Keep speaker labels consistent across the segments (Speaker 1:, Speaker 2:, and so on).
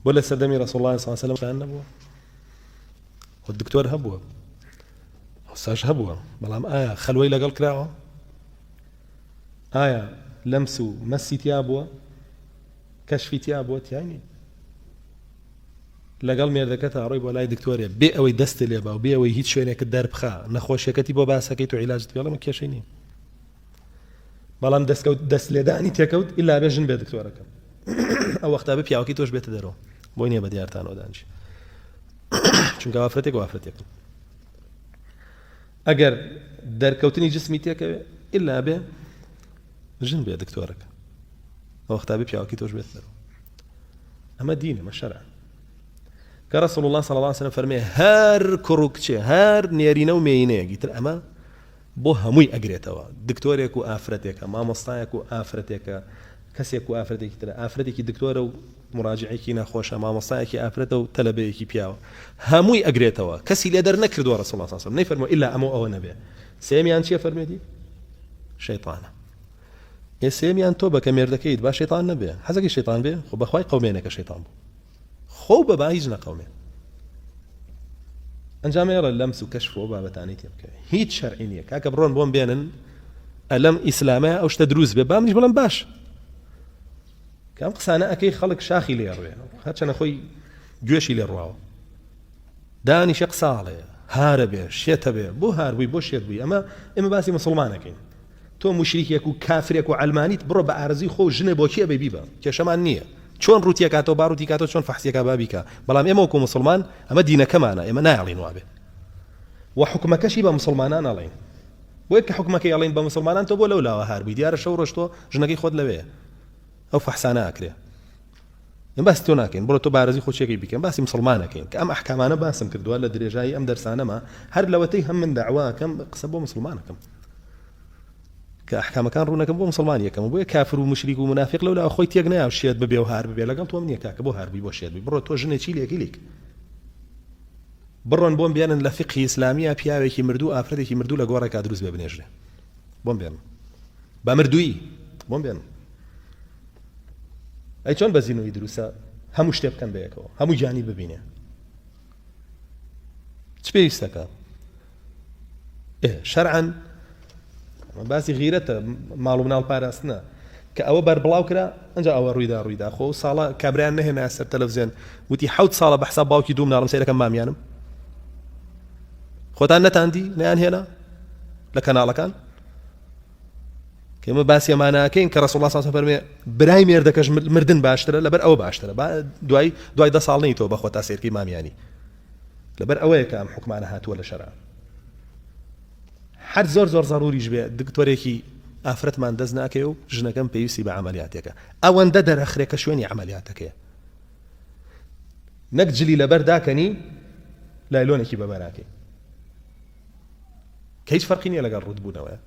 Speaker 1: ولا سدمي رسول الله صلى الله عليه وسلم نبوه والدكتور هبوه والساج هبوه بلام آية خلوي لقل كراعه آية لمسو مسي تيابوه كشفي تيابوه يعني لەگەڵ مێردەکەتە ڕۆی بۆ لای دکتۆرێ بێ ئەوەی دەستە لێ بە و بێ ئەوەی هیچ شوێنێکت دەربخا نەخۆشیەکەتی بۆ باسەکەیت و عیلاجت پێڵە من کێشەی نییە بەڵام دەست لێدانی تێکەوت ئیلا بێژن بێ دکتۆرەکە ئەو وەختا بە پیاوەکەی تۆش بێتە دەرەوە بۆی نییە بە دیارتانەوە دانیش چونکە وافرەتێک ئەگەر دەرکەوتنی جسمی تێکەوێ ئیلا بێ ژن بێ دکتۆرەکە ئەو وەختا بە پیاوەکەی تۆش بێتە دەرەوە ئەمە دینە مە شەرعە كرسول الله صلى الله عليه وسلم فرمي هر كروكتشي هر نيرينا ومينه قلت اما بو هموي اجريتوا دكتوريك وافرتك ما مصايك وافرتك كسيك وافرتك ترى افرتك دكتوره ومراجعيك ناخوشه ما مصايك افرته وتلبيك بياو هموي اجريتوا كسي ليدر نكردوا رسول الله صلى الله عليه وسلم نفرموا الا امو او نبي سيميان شي فرميدي شيطان يا سيميان توبه كميردكيد با شيطان نبي حزق الشيطان به خو بخواي قومينك شيطان خوب بايجنا قومي انجام يرى اللمس وكشف وبابتاني تبكي هيت شرعينيه كاك برون بون بينن الم اسلامه او تدروس ببام نيش بلن باش كم قسانا اكي خلق شاخي لي يروي هاتش انا خوي جوشي لي الرواو داني شق صالح هاربه شتبه بو هاربي بو شتبي اما باسي مسلمانك تو مشرك يكو كافر يكو علماني برو بارزي خو جنه بوكي بيبيبا كشمان نيه چۆن ڕوتیەکاتەوە باڕوتی کاتەوە چۆن فەحسیەکە بابیکە بەڵام ئێمە وەکو مسلمان ئەمە دینەکەمانە ئێمە نایڵین وابێ و حکومەکەشی بە مسلمانان ئەڵێن بۆیە کە حکومەکەی ئەڵێن بە مسلمانان تۆ بۆ لەولاوە هاربووی دیارە شەو ڕۆژ تۆ ژنەکەی خۆت لەوەیە ئەو فەحسانە ئاکرێ ئێمە باسی تۆ ناکەین بڕۆ تۆ بارەزی خۆچێکی بکەین باسی مسلمانەکەین کە ئەم ئەحکامانە باسم کردووە لە درێژایی ئەم دەرسانەمە هەر لەوەتەی هەم من داعواکەم قسە بۆ مسلمانەکەم كأحكام كان رونا كم بو مسلمان يكم بو كافر ومشرك ومنافق لولا أخوي تيجنا وشيت ببيع وهارب ببيع لقال تو مني كاك بو هارب بيبو شيت برو تو جنة شيلي أكيلك برون بوم بيان لفقه إسلامية بيا كي مردو أفراد كي مردو لجوارا كادروس ببنيجله بوم بيان بمردوي بوم بيان أي شون بزينو يدرسا هم مشتاق كان بيكو هم جاني ببينه تبيستك إيه شرعا باسی غیرەتە ماڵ و مناڵ پاراستنە کە ئەوە بەربڵاو کرا ئەنجا ئەوە ڕوویدا خۆ ساڵە کابرایان نەهێنا سەر تەلەڤیزیۆن وتی 7 ساڵە بە حساب باوکی دوو مناڵم سەیرەکەم مامیانم خۆتان نەتاندی نەیان هێنا لە کەناڵەکان کە ئێمە باسی ئەمانەکەین کە ڕەسوڵ الله صلی الله علیه و سلم فەرمێ برای مێردەکەش مردن باشترە لەبەر ئەوە باشترە دوای 10 ساڵ نەیتەوە بە خۆ تا سیرکی مامیانی لەبەر ئەوەیە کە ئەم حکمانە هاتووە لە شەرع هر زۆر ضروریش بێ دکتۆرێکی ئافرەتمان دەست ناکەی و ژنەکەم پێویستی بە عملیاتێکە ئەوەندە دەرەخرێکە شوێنی عملیاتەکەیە نەک جلی لەبەر داکەنی لایلۆنێکی بەبەراکەی کە هیچ فەرقی نییە لەگەڵ ڕوودبوونەوەیە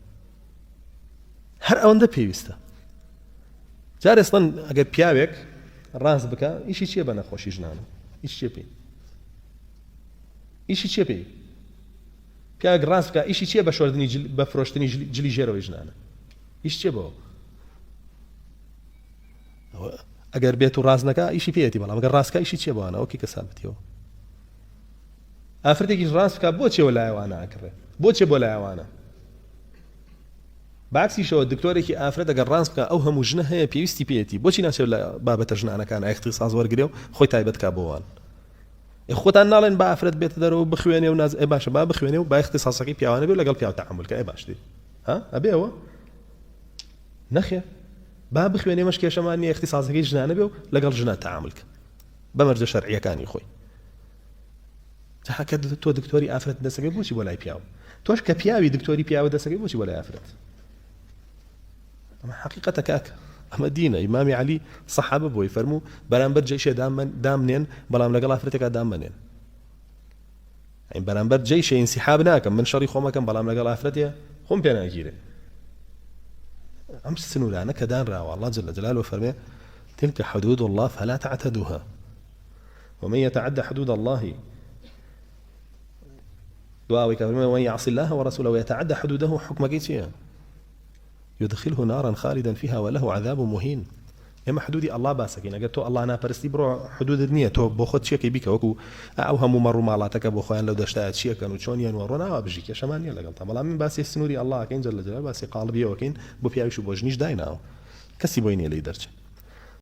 Speaker 1: هەر ئەوەندە پێویستە جارێ ئەسڵەن ئەگەر پیاوێک ڕاست بکە ئیشی چییە بە نەخۆشی ژنانە ئیشی چییە پێی پیاوێک ڕاست بکە ئیشی چییە بە شۆردنی بە فرۆشتنی جلی ژێرەوەی ژنانە ئیش چییە بۆ ئەگەر بێت و ڕاست نەکە ئیشی پێیەتی بەڵام ئەگەر ڕاستکە ئیشی چییە بۆوانە وەکی کە سابتیەوە ئافرەتێکیش ڕاست بکە بۆچێوە لایەوانە ئاکڕێ بۆچێ بۆ لایەوانە باکسیشەوە دکتۆرێکی ئافرەت ئەگەر ڕاست بکە ئەو هەموو ژنە هەیە پێویستی پێیەتی بۆچی ناچێت لە بابەتە ژنانەکان اختصاص وەرگرێ و خۆی تایبەت کا بۆوان خۆتان ناڵێن با ئافرەت بێتە دەرەوە بخوێنێ و ناز باشە با بخوێنێ و با اختصاصەکەی پیاوانە بێ و لەگەڵ پیاو تەعامل کە باشتر ها ئەبێەوە نەخێر با بخوێنێ مەش کێشەمان نییە اختصاصەکەی ژنانە بێ و لەگەڵ ژنە تەعامل کە بەمەرجە شەرعیەکانی خۆی جاکە تۆ دکتۆری ئافرەت دەسەکەی بۆچی بۆ لای پیاو تۆش کە پیاوی دکتۆری پیاوە دەسەکەی بۆچی بۆ لای ئافرەت ئەمە حەقیقەتە کاکە ئەمە دینە ئیمامی عەلی سەحابە بۆی فەرموو بەرامبەر جەیشێ دامنێن بەڵام لەگەڵ ئافرەتێکا دامنێن ئەین بەرامبەر جەیشێ ئینسیحاب ناکەم من شەڕی خۆمەکەم بەڵام لەگەڵ ئافرەتێ خۆم پێ ناگیرێ ئەم سنوورانە کە دانراوە الله جل جلاله فەرمێ تلك حدود الله فلا تعتدوها ومن يتعدى حدود الله دعاء كريم ومن يعصي الله ورسوله ويتعدى حدوده حكمك چییە يدخله نارا خالدا فيها وله عذاب مهين ئێمە حدودی ئەڵڵا باسەکەین ئەگەر تۆ ئەڵڵا ناپەرستی بڕۆ حدودت نییە تۆ بۆ خۆت چیەکەی بیکە وەکو ئەو هەموو مەڕ و ماڵاتەکە بۆ خۆیان لەو دەشتایە چیەکەن و چۆنیان وە ڕۆناوە بژی کێشەمان نیە لەگەڵ تا بەڵام من باسی سنووری ئەڵڵاکەین جەل لە جەلال باسی قاڵبیەوەکەین بۆ پیاویش و بۆ ژنیش دایناوە کەسی بۆی نییە لێی دەرچێت